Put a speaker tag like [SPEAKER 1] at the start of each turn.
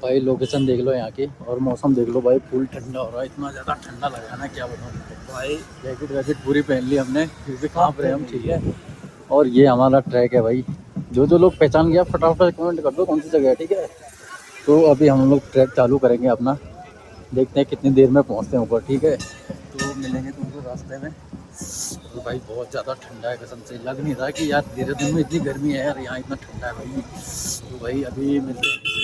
[SPEAKER 1] भाई लोकेशन देख लो यहाँ की और मौसम देख लो भाई, फुल ठंडा हो रहा है, इतना ज़्यादा ठंडा लग रहा है ना क्या बताऊँ भाई। जैकेट वैकेट पूरी पहन ली हमने क्योंकि काँप रहे हम, ठीक है। और ये हमारा ट्रैक है भाई, जो जो लोग पहचान गया फटाफट कमेंट कर दो कौन सी जगह है, ठीक है। तो अभी हम लोग ट्रैक चालू करेंगे अपना, देखते हैं कितनी देर में पहुँचते हैं ऊपर, ठीक है। तो मिलेंगे तुमको रास्ते में। तो भाई बहुत ज़्यादा ठंडा है, कसम से लग नहीं रहा कि यार देहरादून में इतनी गर्मी है यार, यहाँ इतना ठंडा है भाई। तो भाई अभी मिलते हैं।